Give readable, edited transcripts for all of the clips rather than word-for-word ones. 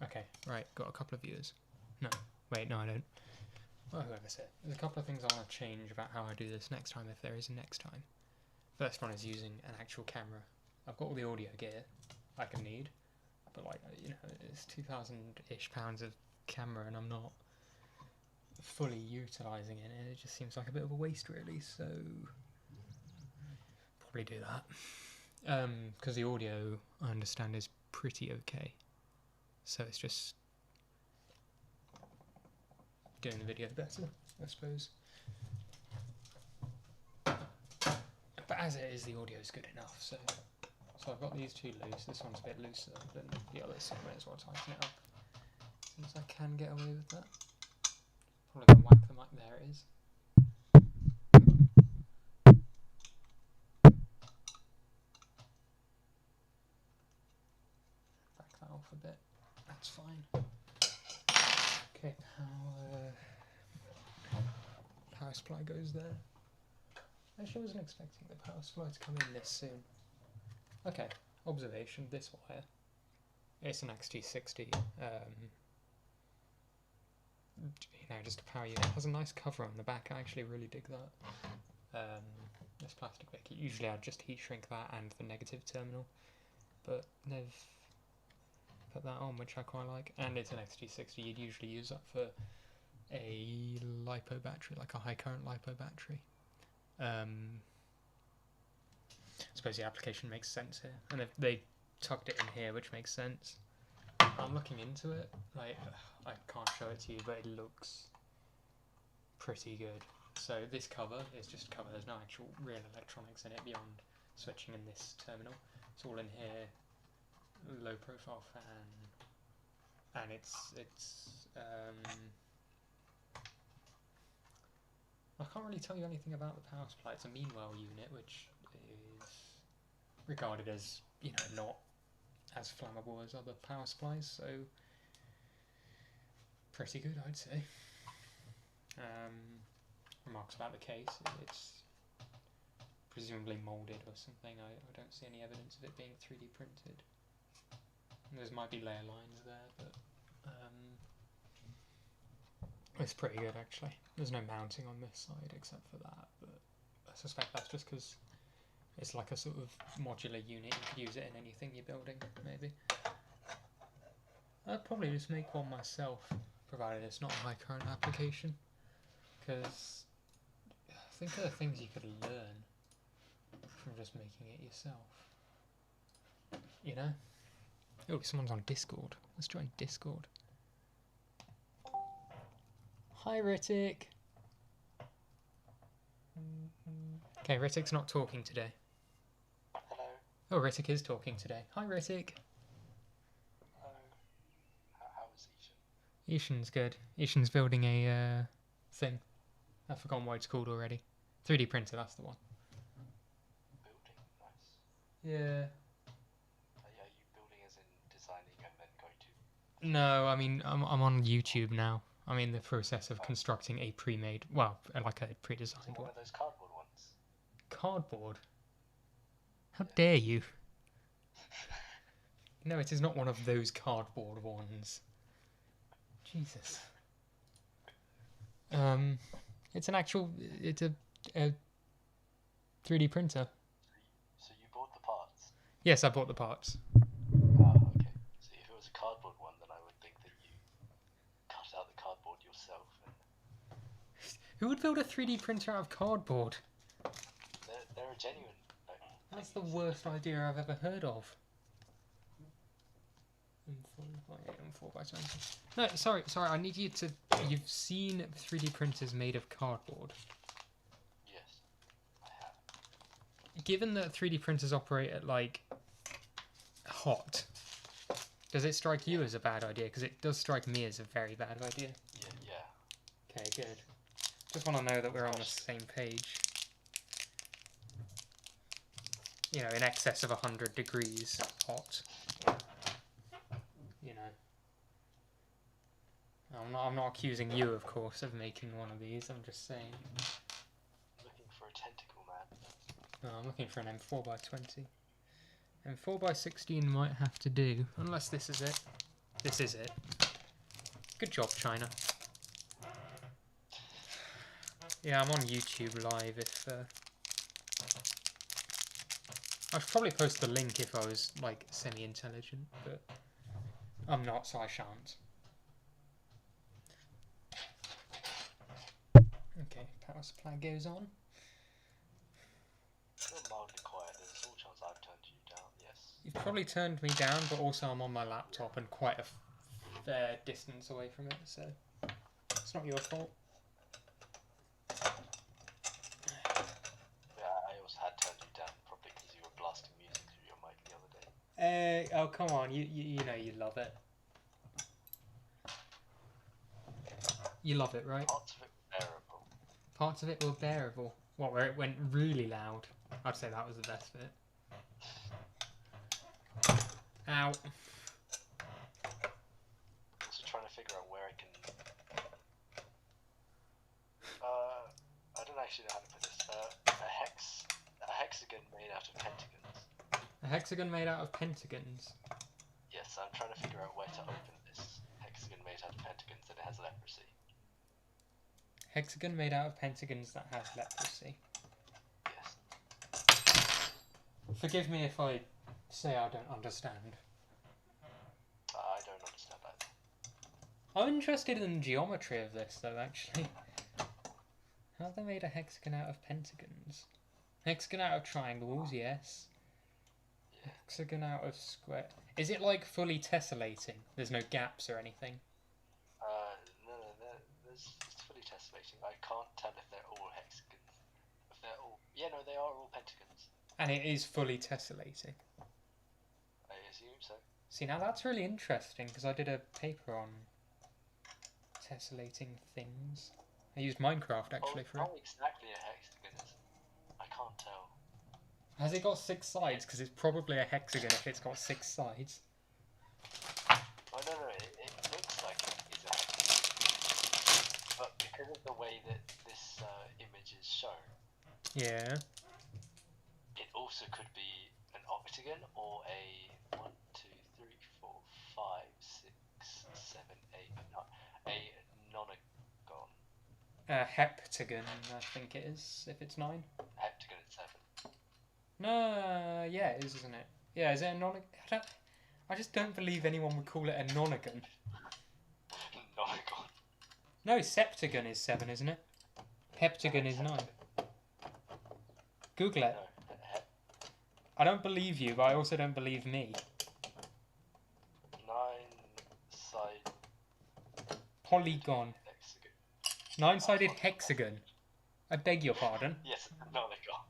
Okay, right, got a couple of viewers. No, wait, no I don't. Well, whoever said. There's a couple of things I want to change about how I do this next time, if there is a next time. First one is using an actual camera. I've got all the audio gear I can need, but like, you know, it's 2,000-ish pounds of camera and I'm not fully utilising it, and it just seems like a bit of a waste really, so probably do that. Because the audio, I understand, is pretty okay. So it's just doing the video better, I suppose. But as it is, the audio is good enough, so I've got these two loose. This one's a bit looser than the other, so I may as well tighten it up. Since I can get away with that. Probably gonna whack the mic, there it is. Back that off a bit, that's fine. Okay, power supply goes there. Actually, I wasn't expecting the power supply to come in this soon. Okay, observation, this wire. It's an XT60. You know, just a power unit. It has a nice cover on the back. I actually really dig that. This plastic bit. Usually I'd just heat shrink that and the negative terminal, but they've put that on, which I quite like. And it's an XT60. You'd usually use that for a LiPo battery, like a high current LiPo battery. I suppose the application makes sense here, and they tucked it in here, which makes sense. I'm looking into it, like, I can't show it to you, but it looks pretty good. So this cover is just cover, there's no actual real electronics in it beyond switching in this terminal. It's all in here, low profile fan, and it's I can't really tell you anything about the power supply. It's a Meanwell unit, which is regarded as, you know, not as flammable as other power supplies, so pretty good, I'd say. Remarks about the case, it's presumably moulded or something. I don't see any evidence of it being 3D printed. There might be layer lines there, but it's pretty good actually. There's no mounting on this side except for that, but I suspect that's just because it's like a sort of modular unit. You could use it in anything you're building, maybe. I'd probably just make one myself, provided it's not a high current application, because think of the things you could learn from just making it yourself. You know? Oh, someone's on Discord. Let's join Discord. Hi, Ritik. Okay, Ritik's not talking today. Hello. Oh, Ritik is talking today. Hi, Ritik. Hello. How is Ishan? Ishan's good. Ishan's building a thing. I've forgotten what it's called already. 3D printer, that's the one. Building, nice. Yeah. Are you building as in designing and then going to? No, I mean, I'm on YouTube now. I'm in the process of constructing a pre-made, well, like a pre-designed one. One of those cardboard ones. Cardboard? How dare you? No, it is not one of those cardboard ones. Jesus. It's an actual, it's a 3D printer. So you bought the parts? Yes, I bought the parts. Ah, okay. So if it was a cardboard one, then I would think that you cut out the cardboard yourself. Who would build a 3D printer out of cardboard? They're a genuine. That's the worst idea I've ever heard of. 4x20. No, sorry, I need you to... You've seen 3D printers made of cardboard. Yes, I have. Given that 3D printers operate at, like, hot, does it strike you as a bad idea? Because it does strike me as a very bad idea. Yeah. Okay, good. Just want to know that we're on the same page. You know, in excess of 100 degrees hot. You know. I'm not accusing you, of course, of making one of these. I'm just saying. Looking for a tentacle, man. No, I'm looking for an M4x20. M4x16 might have to do, unless this is it. This is it. Good job, China. Yeah, I'm on YouTube Live if... I should probably post the link if I was, like, semi-intelligent, but I'm not, so I shan't. Okay, power supply goes on. You're mildly quiet. There's a small chance I've turned you down. Yes. You've probably turned me down, but also I'm on my laptop and quite a fair distance away from it, so it's not your fault. Yeah, I also had turned you down, probably because you were blasting music through your mic the other day. Oh, come on, you know you love it. You love it, right? Parts of it were bearable. Parts of it were bearable. What, where it went really loud? I'd say that was the best bit. Ow. Also trying to figure out where I can... I don't actually know how to put this. A hexagon made out of pentagons. A hexagon made out of pentagons. Yes, I'm trying to figure out where to open this hexagon made out of pentagons that it has leprosy. Hexagon made out of pentagons that has leprosy. Yes. Forgive me if I say I don't understand. I don't understand either. I'm interested in the geometry of this, though, actually. How have they made a hexagon out of pentagons? Hexagon out of triangles, yes. Yeah. Hexagon out of square. Is it like fully tessellating? There's no gaps or anything? No, it's fully tessellating. I can't tell if they're all hexagons. If they're all... Yeah, no, they are all pentagons. And it is fully tessellating. I assume so. See, now that's really interesting, because I did a paper on tessellating things. I used Minecraft, actually, for it. How exactly a hexagon is, I can't tell. Has it got 6 sides? Because it's probably a hexagon if it's got 6 sides. Oh, no, it looks like it's a hexagon. But because of the way that this image is shown, Yeah. it also could be an octagon or a 1, 2, 3, 4, 5, 6, 7, 8, no, a nonagon. A heptagon, I think it is, if it's 9. Heptagon is 7. No, yeah, it is, isn't it? Yeah, is it a nonagon? I just don't believe anyone would call it a nonagon. Nonagon. No, septagon is 7, isn't it? Heptagon is 9. Google it. No, I don't believe you, but I also don't believe me. 9-sided Polygon. hexagon. 9-sided hexagon. I beg your pardon. Yes, a nonagon.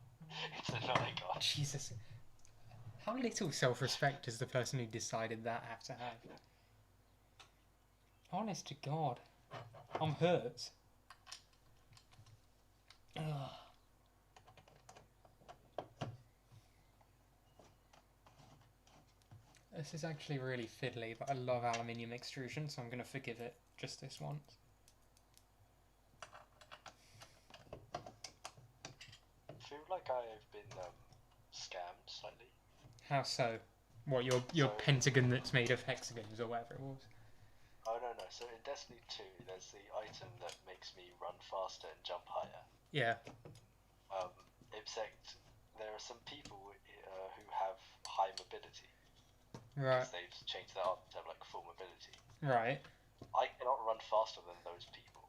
It's a nonagon. Jesus. How little self-respect does the person who decided that have to have? Honest to God. I'm hurt. Ugh. This is actually really fiddly, but I love aluminium extrusion, so I'm going to forgive it just this once. I feel like I've been scammed slightly. How so? What, your So- pentagon that's made of hexagons or whatever it was? Oh no, so in Destiny 2 there's the item that makes me run faster and jump higher. Yeah. Except there are some people who have high mobility. Right. Because they've changed their art to have like full mobility. Right. I cannot run faster than those people.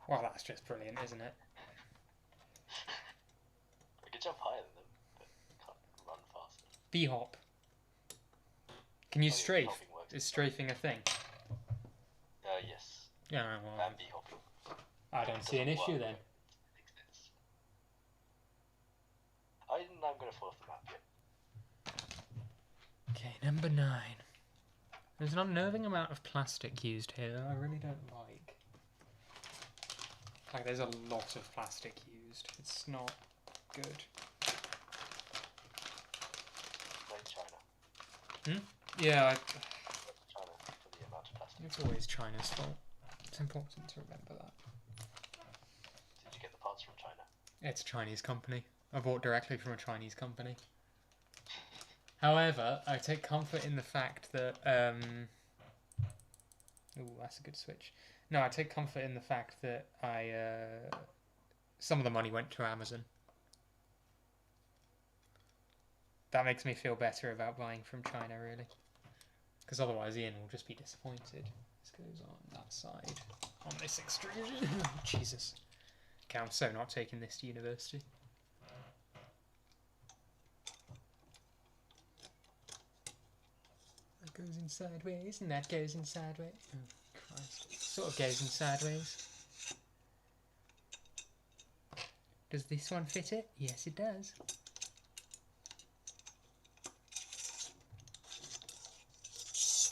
Well, that's just brilliant, isn't it? I can jump higher than them, but can't run faster. B-hop. Can you Oh, yeah, strafe? hopping works. Is strafing a thing? Yes. Yeah, well, And B-hopping. I don't see an issue then. Exists. I'm going to fall off the map yet. Okay, number 9. There's an unnerving amount of plastic used here I really don't like. Like, there's a lot of plastic used. It's not good. Blame China. Yeah, China for the amount of plastic. it's always China's fault. It's important to remember that. Did you get the parts from China? It's a Chinese company. I bought directly from a Chinese company. However, I take comfort in the fact that Ooh, that's a good switch. No, I take comfort in the fact that some of the money went to Amazon. That makes me feel better about buying from China, really. Because otherwise Ian will just be disappointed. This goes on that side. On this extrusion. Jesus. Okay, I'm so not taking this to university. That goes in sideways, and that goes in sideways. Oh, Christ. It sort of goes in sideways. Does this one fit it? Yes, it does.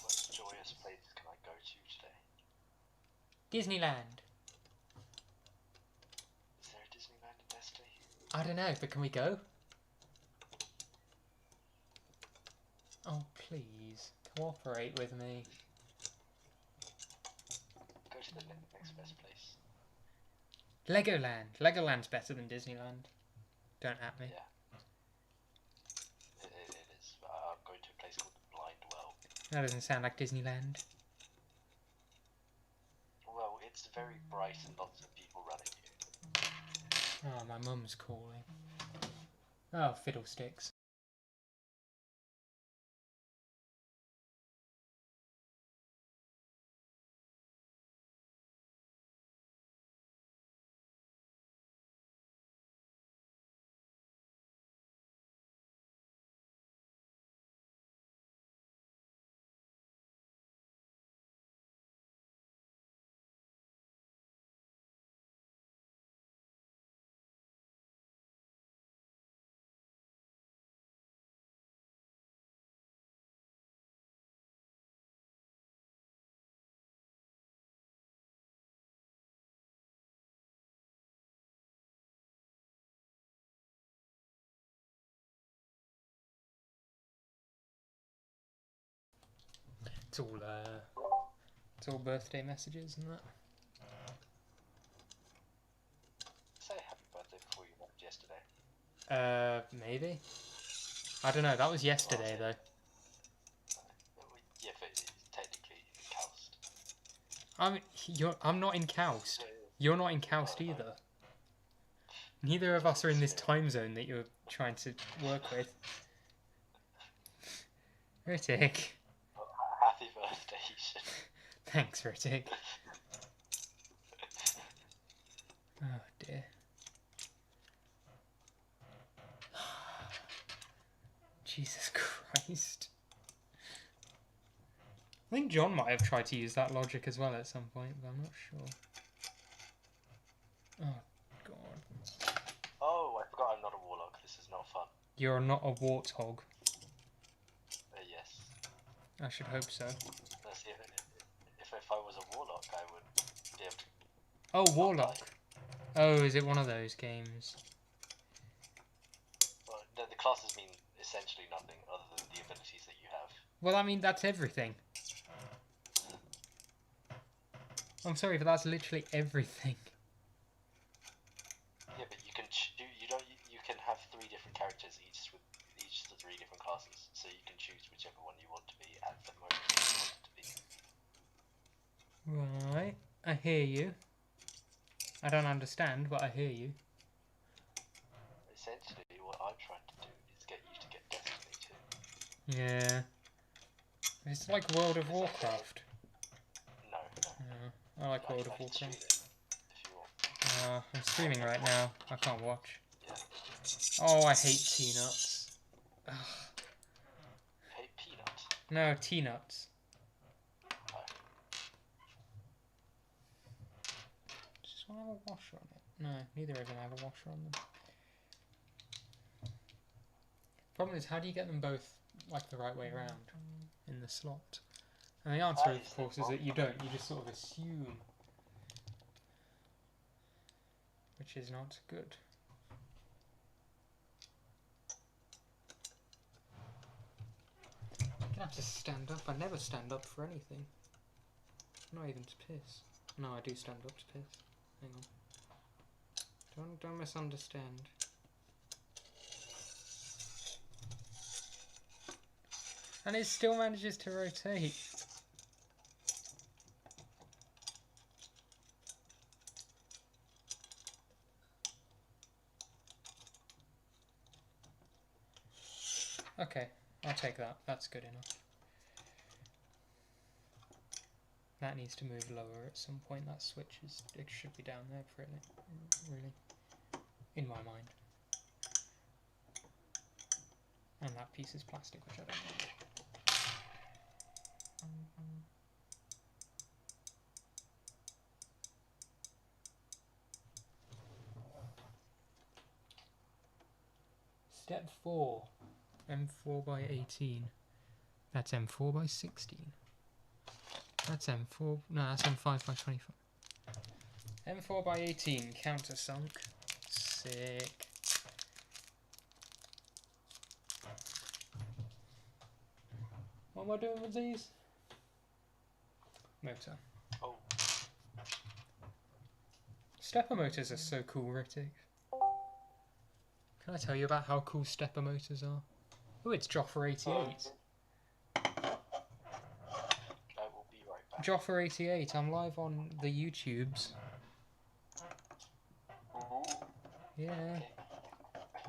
What joyous places can I go to today? Disneyland. Is there a Disneyland in Destiny? I don't know, but can we go? Oh, please. Cooperate with me. Go to the next best place. Legoland. Legoland's better than Disneyland. Don't at me. Yeah. It is. I'm going to a place called the Blind Well. That doesn't sound like Disneyland. Well, it's very bright and lots of people running you. Oh, my mum's calling. Oh, fiddlesticks. It's all birthday messages and that. Say happy birthday before you left yesterday. Maybe. I don't know. That was yesterday though. Yeah, but it's technically Coust. I'm not in Coust. You're not in Coust either. Neither of us are in this time zone that you're trying to work with. Ritik. Happy birthday, you should. Thanks, Ritik. Oh dear. Jesus Christ. I think John might have tried to use that logic as well at some point, but I'm not sure. Oh, God. Oh, I forgot I'm not a warlock. This is not fun. You're not a warthog. Yes. I should hope so. Let's see if I was a warlock, I would be able to... Oh, Warlock. Oh, is it one of those games? Well, the classes mean essentially nothing other than the abilities that you have. Well, I mean, that's everything. I'm sorry, but that's literally everything. Yeah, but you can you can have 3 different characters, each with the 3 different classes, so you can choose whichever one you want to be at the moment you want it to be. Right, I hear you. I don't understand, but I hear you. Essentially, what I'm trying to do is get you to get Destiny too. Yeah. It's like World of Warcraft. No. I like World of I can Warcraft. shoot it if you want. I'm streaming right now. I can't watch. Yeah. Oh, I hate T-nuts. Ugh. Hey, Peanut. No, T-nuts. Oh. Just want to have a washer on it. No, neither of them have a washer on them. Problem is, how do you get them both like the right way around in the slot? And the answer, of course, is that you don't. You just sort of assume, which is not good. I'm gonna have to stand up. I never stand up for anything. Not even to piss. No, I do stand up to piss. Hang on. Don't misunderstand. And it still manages to rotate. Okay, I'll take that. That's good enough. That needs to move lower at some point. That switch it should be down there for it, really, in my mind. And that piece is plastic, which I don't like. Step 4, M4 by 18. That's M4 by 16. That's M4, no, that's M5 by 25. M4 by 18, countersunk. Sick. What am I doing with these? Motor. Oh. Stepper motors are so cool, Ritik. Can I tell you about how cool stepper motors are? Oh, it's Joffer 88. I will be right back. Joffer 88, I'm live on the YouTubes. Ooh. Yeah. Okay.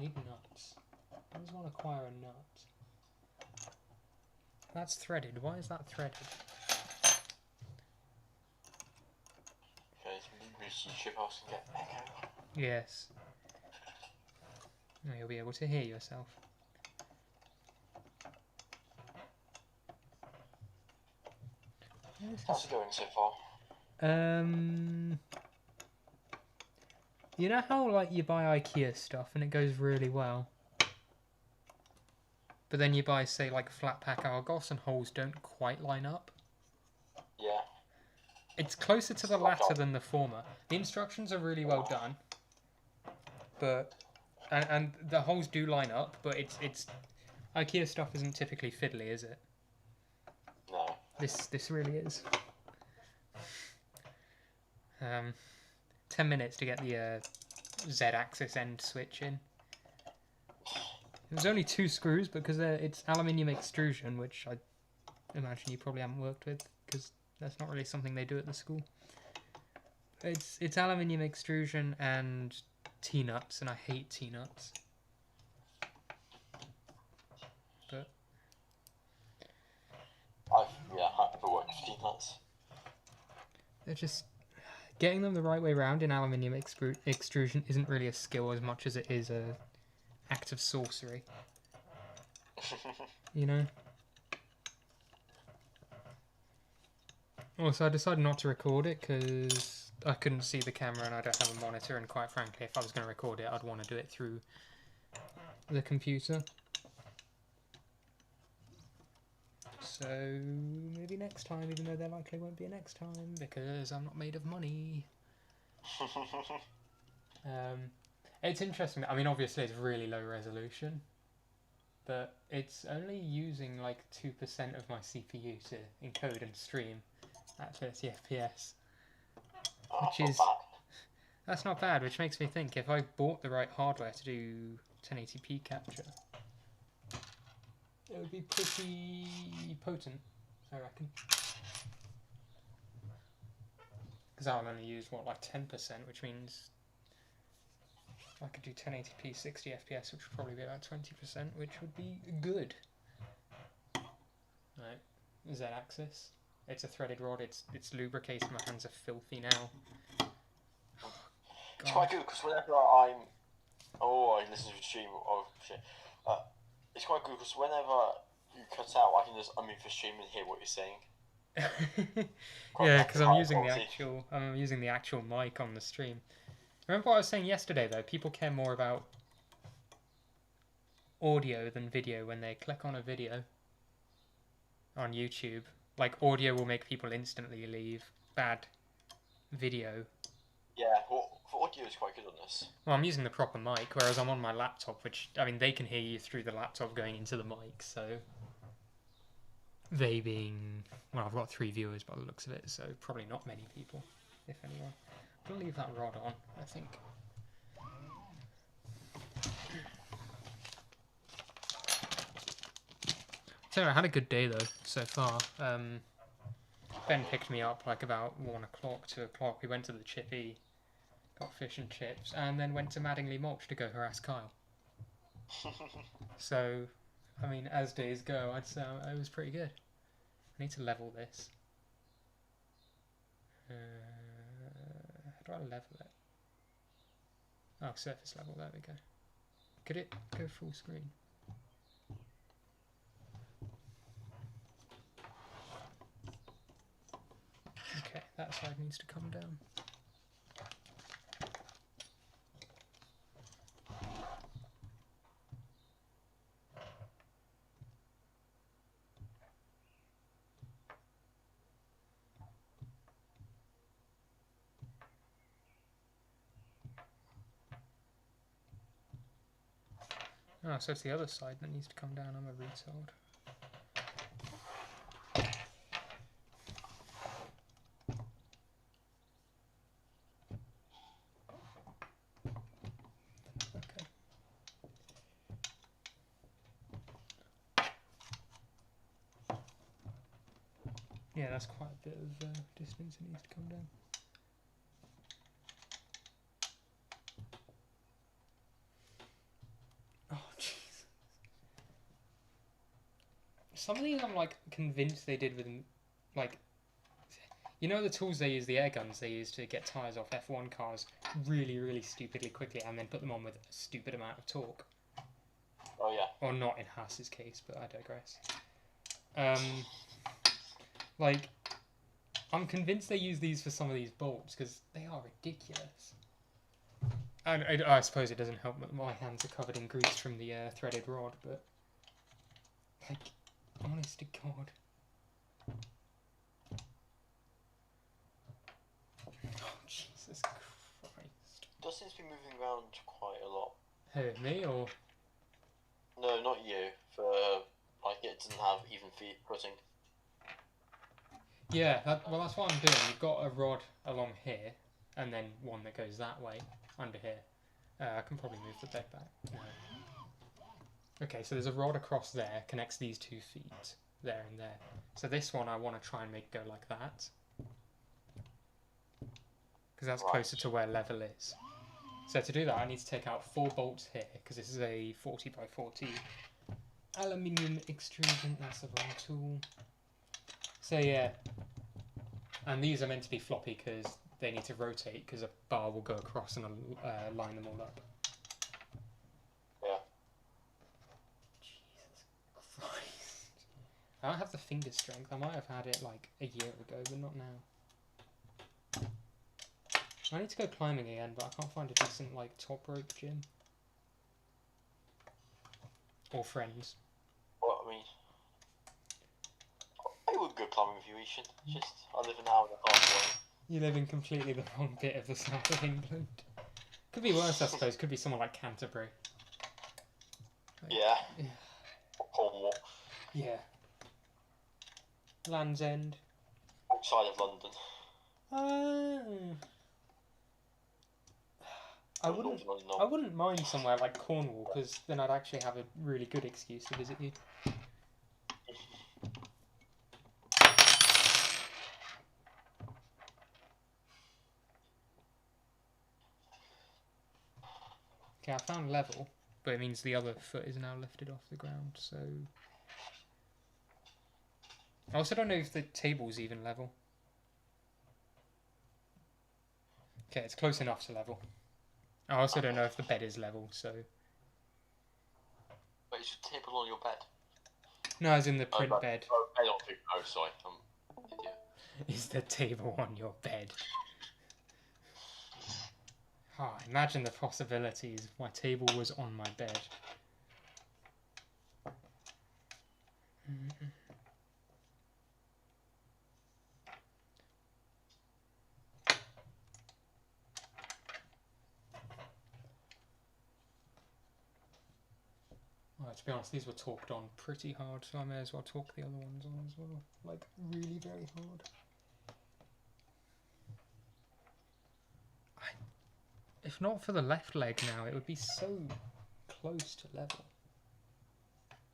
Need nuts. I just want to acquire a nut. That's threaded. Why is that threaded? Okay, so ship house and get echo. Yes. Now you'll be able to hear yourself. How's it going so far? You know how like you buy IKEA stuff and it goes really well, but then you buy say like flat pack Argos and holes don't quite line up? Yeah. It's closer to the latter than the former. The instructions are really well done, but and the holes do line up, but it's IKEA stuff isn't typically fiddly, is it? No. This really is. 10 minutes to get the Z-axis end switch in. It was only 2 screws because it's aluminium extrusion, which I imagine you probably haven't worked with because that's not really something they do at the school. It's aluminium extrusion and T-nuts, and I hate T-nuts. But I've never worked with T-nuts. they're just getting them the right way round in aluminium extrusion isn't really a skill as much as it is a act of sorcery. You know? Also, I decided not to record it because I couldn't see the camera and I don't have a monitor, and quite frankly, if I was going to record it, I'd want to do it through the computer. So, maybe next time, even though there likely won't be a next time, because I'm not made of money. It's interesting. I mean, obviously it's really low resolution, but it's only using like 2% of my CPU to encode and stream at 30 FPS. Which is... That's not bad, which makes me think if I bought the right hardware to do 1080p capture, it would be pretty potent, I reckon. Because I'll only use, what, like 10%, which means I could do 1080p 60 FPS, which would probably be about 20%, which would be good. Right, Z-axis. It's a threaded rod, it's lubricated, my hands are filthy now. It's quite good, because whenever I listen to the stream, shit. It's quite good because whenever you cut out, I can just unmute the stream and hear what you're saying. Yeah, because I'm using the actual mic on the stream. Remember what I was saying yesterday though? People care more about audio than video when they click on a video on YouTube. Like audio will make people instantly leave. Bad video. Yeah, well, audio is quite good on this. Well, I'm using the proper mic, whereas I'm on my laptop, which, I mean, they can hear you through the laptop going into the mic, so... They being... Well, I've got 3 viewers by the looks of it, so probably not many people, if anyone. I'll leave that rod on, I think. So I had a good day, though, so far. Ben picked me up, like, about 1 o'clock, 2 o'clock. We went to the Chippy, got fish and chips, and then went to Madingley Mulch to go harass Kyle. So, I mean, as days go, I'd say it was pretty good. I need to level this. How do I level it? Oh, surface level, there we go. Could it go full screen? Okay, that side needs to come down. Oh, so it's the other side that needs to come down. I'm a retard. Okay. Yeah, that's quite a bit of distance it needs to come down. Oh, jeez. Some of these I'm like convinced they did with, like, you know the tools they use, the air guns they use to get tyres off F1 cars really, really stupidly quickly and then put them on with a stupid amount of torque? Oh yeah. Or not in Haas's case, but I digress. Like, I'm convinced they use these for some of these bolts because they are ridiculous. And I suppose it doesn't help that my hands are covered in grease from the threaded rod, but like, honest to God. Oh, Jesus Christ. It does seem to be moving around quite a lot. Who, me or? No, not you. For like, it doesn't have even feet footing. Yeah, well, that's what I'm doing. You've got a rod along here, and then one that goes that way, under here. I can probably move the bed back. No. Okay, so there's a rod across there, connects these 2 feet, there and there. So this one I want to try and make go like that. Because that's closer to where level is. So to do that, I need to take out 4 bolts here, because this is a 40 by 40 aluminium extrusion. That's the wrong tool. So yeah, and these are meant to be floppy because they need to rotate because a bar will go across and line them all up. Yeah. Jesus Christ. I don't have the finger strength. I might have had it like a year ago, but not now. I need to go climbing again, but I can't find a decent like top rope gym. Or friends. Well, I mean, I would go climbing with you, Ishan. Just, I live an hour and a half away. You live in completely the wrong bit of the south of England. Could be worse, I suppose. Could be somewhere like Canterbury. Like, yeah. Cornwall. Yeah. Land's End. Outside of London. I wouldn't mind somewhere like Cornwall, because then I'd actually have a really good excuse to visit you. Okay, I found level, but it means the other foot is now lifted off the ground, so... I also don't know if the table's even level. Okay, it's close enough to level. I also don't know if the bed is level, so... Wait, is your table on your bed? No, as in the print bed. Oh, bed on the... Oh, sorry, I'm an idiot. Is the table on your bed? Oh, imagine the possibilities if my table was on my bed. To be honest, these were talked on pretty hard, so I may as well talk the other ones on as well. Like, really very hard. If not for the left leg now, it would be so close to level.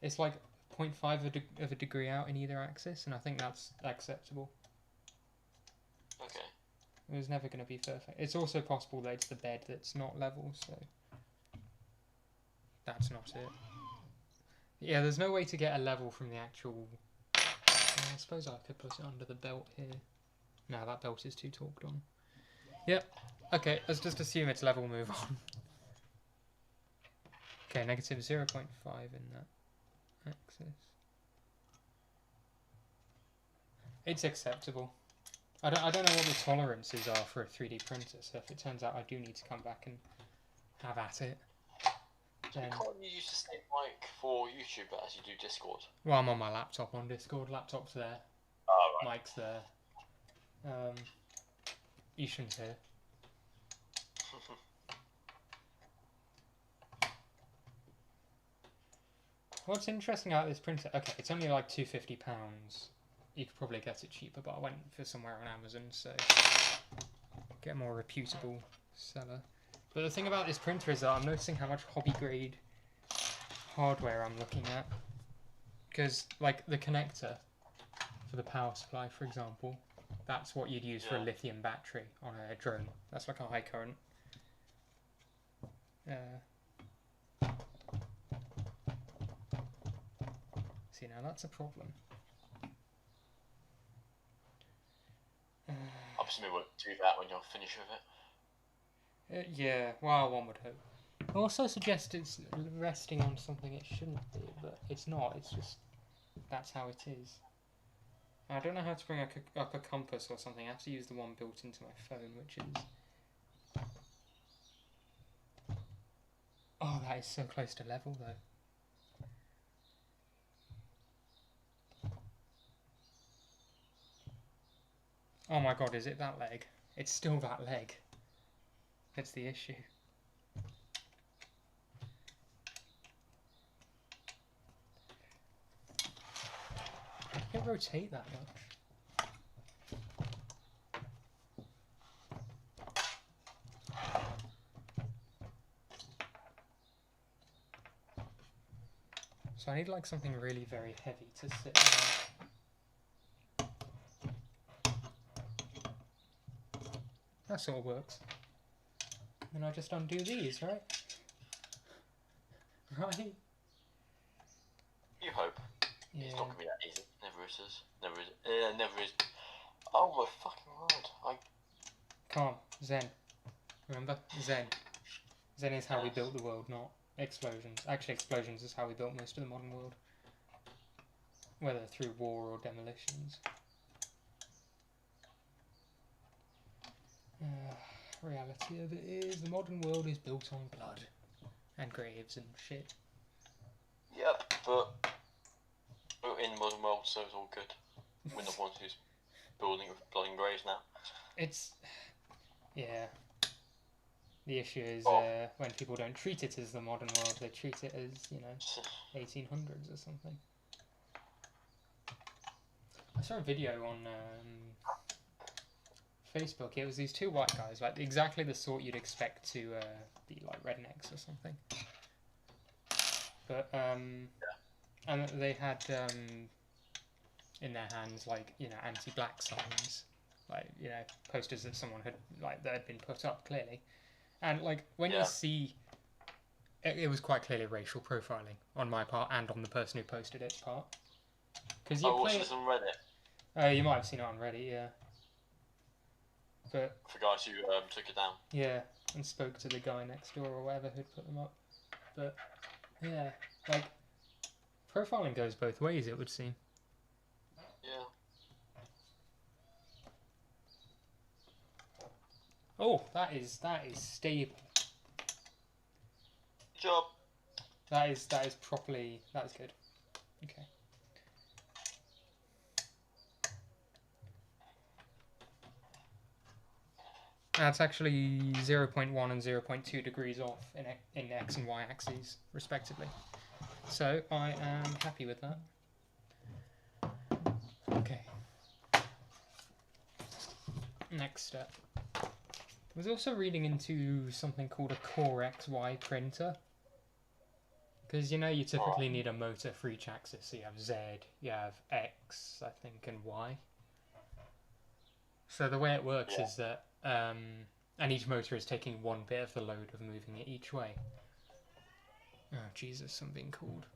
It's like 0.5 of a degree out in either axis, and I think that's acceptable. Okay. It was never going to be perfect. It's also possible that it's the bed that's not level, so... That's not it. Yeah, there's no way to get a level from the actual... I suppose I could put it under the belt here. No, that belt is too torqued on. Yep. Okay, let's just assume it's level, move on. Okay, negative 0.5 in that axis. It's acceptable. I don't know what the tolerances are for a 3D printer, so if it turns out I do need to come back and have at it, then... Can't you use the same mic for YouTube as you do Discord? Well, I'm on my laptop on Discord. Laptop's there. Oh, right. Mic's there. Ishan's here. What's interesting about this printer? Okay, it's only like £250. You could probably get it cheaper, but I went for somewhere on Amazon, so get a more reputable seller. But the thing about this printer is that I'm noticing how much hobby grade hardware I'm looking at. Because, like, the connector for the power supply, for example, that's what you'd use for a lithium battery on a drone. That's like a high current. See, now that's a problem. I presume it won't do that when you're finished with it. Yeah, well, one would hope. I also suggest it's resting on something it shouldn't be, but it's not. It's just, that's how it is. I don't know how to bring up a compass or something. I have to use the one built into my phone, which is... Oh, that is so close to level, though. Oh my god, is it that leg? It's still that leg. That's the issue. I can't rotate that much. So I need like something really very heavy to sit on. That sort of works. Then I just undo these, right? Right? You hope. Yeah. It's not gonna be that easy. Never is. Never is. Never is. Oh my fucking word! Calm. Zen. Remember? Zen. Zen is how we built the world, not explosions. Actually, explosions is how we built most of the modern world. Whether through war or demolitions. Reality of it is, the modern world is built on blood. And graves and shit. Yep, but we're in the modern world, so it's all good. We're the ones who's building with blood and graves now. It's... yeah. The issue is when people don't treat it as the modern world, they treat it as, you know, 1800s or something. I saw a video on Facebook. It was these two white guys, like exactly the sort you'd expect to be like rednecks or something. But and they had in their hands like, you know, anti-black signs, like, you know, posters that someone had that had been put up clearly, and like when you see, it was quite clearly racial profiling on my part and on the person who posted its part. Because you watched this on Reddit. You might have seen it on Reddit, yeah. But for guys who took it down. Yeah, and spoke to the guy next door or whatever who'd put them up. But yeah, like profiling goes both ways, it would seem. Yeah. Oh, that is stable. Good job. That is properly. That is good. Okay. That's actually 0.1 and 0.2 degrees off in X and Y axes, respectively. So I am happy with that. Okay. Next step. I was also reading into something called a Core XY printer. Because, you know, you typically need a motor for each axis. So you have Z, you have X, I think, and Y. So the way it works is that and each motor is taking one bit of the load of moving it each way. Oh, Jesus, I'm being called.